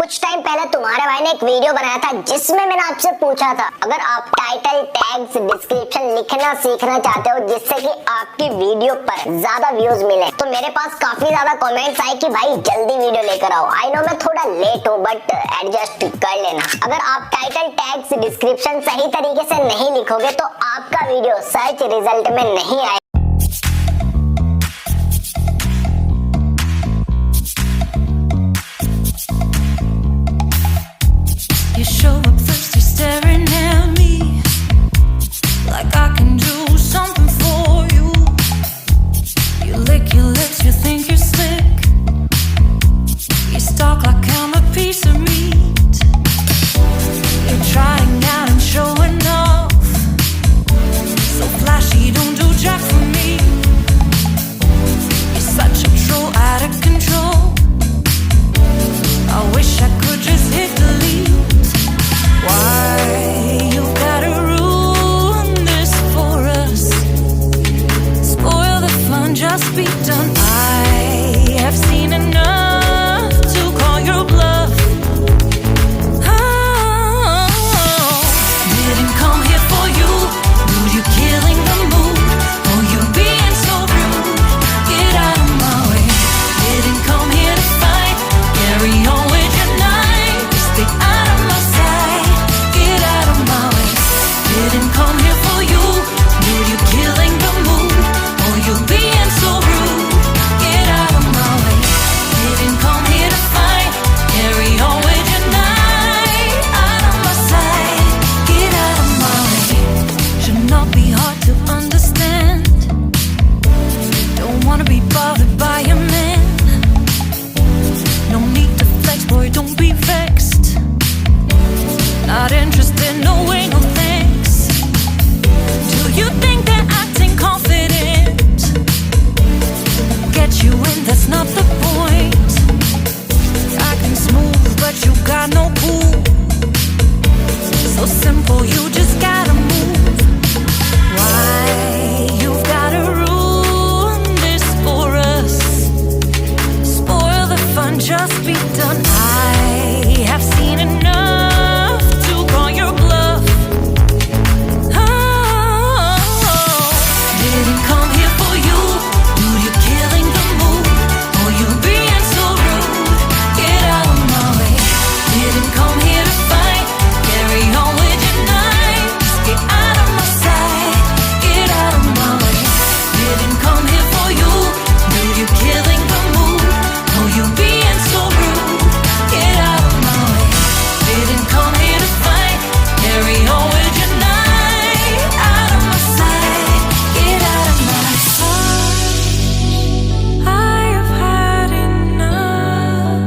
कुछ टाइम पहले तुम्हारे भाई ने एक वीडियो बनाया था जिसमें मैंने आपसे पूछा था अगर आप टाइटल, टैग्स, डिस्क्रिप्शन लिखना सीखना चाहते हो जिससे कि आपकी वीडियो पर ज्यादा व्यूज मिले, तो मेरे पास काफी ज्यादा कमेंट्स आए कि भाई जल्दी वीडियो लेकर आओ। आई नो मैं थोड़ा लेट हूँ बट एडजस्ट कर लेना। अगर आप टाइटल, टैग्स, डिस्क्रिप्शन सही तरीके से नहीं लिखोगे तो आपका वीडियो सर्च रिजल्ट में नहीं आएगा। You show up thirsty, staring at me like I can do something for you. You lick your lips, you think you're slick. You stalk like I'm a piece of meat. You're trying out and showing off, so flashy, don't do jack for me. You're such a troll, out of control. I wish I could just hit delete. Why you gotta ruin this for us? Spoil the fun, just be done. I have seen enough to call your bluff. Oh, didn't come here for you. Dude, you're killing the mood. Oh, you being so rude. Get out of my way. Didn't come here to fight. Carry on with your night. Stay out of my sight. Didn't come here for you. Dude, you're killing the mood. Oh, you're being so rude. Get out of my way. Didn't come here to fight. Carry on with your night. Out of my sight. Get out of my way. Should not be hard to understand. Don't wanna be bothered by a man. No need to flex, boy, don't be vexed. Not interested, no way, no thanks. Do you think they're acting confident? Get you in, that's not the point. Acting smooth, but you got no cool. So simple, you just gotta move. Why you gotta ruin this for us? Spoil the fun, just be done. I have seen enough to call your bluff. Didn't come here for you. Dude, you're killing the mood. Oh, you being so rude. Get out of my way. Didn't come here to fight. Carry on with your night. Just get out of my sight. Get out of my way. Didn't come here for you. Dude, you're killing the mood. Oh, you being so rude. Get out of my way. Didn't come here to fight. Carry on with your night. Out of my sight. Get out of my sight. I have had enough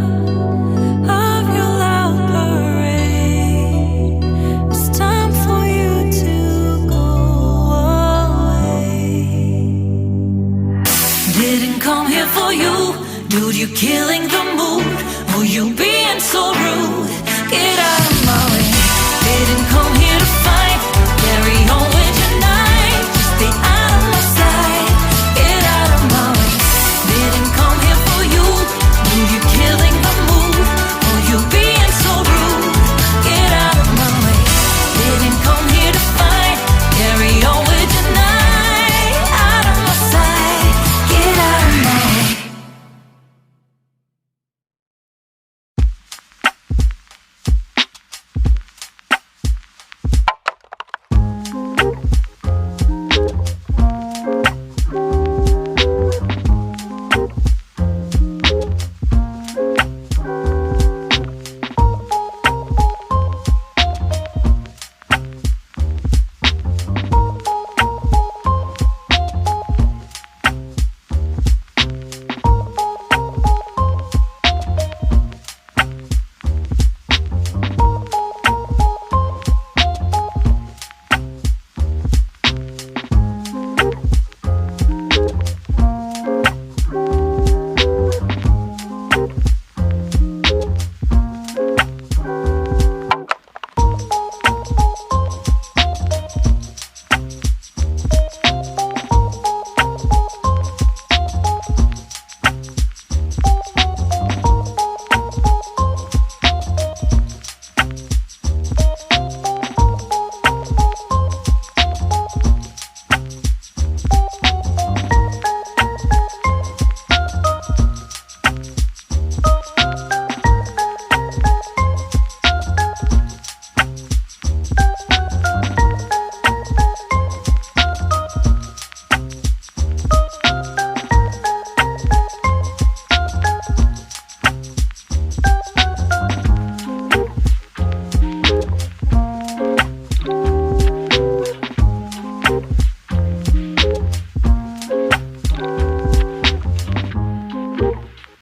of your loud parade. It's time for you to go away. Didn't come here for you. Dude, you're killing the mood. Oh, you being so rude. Get out.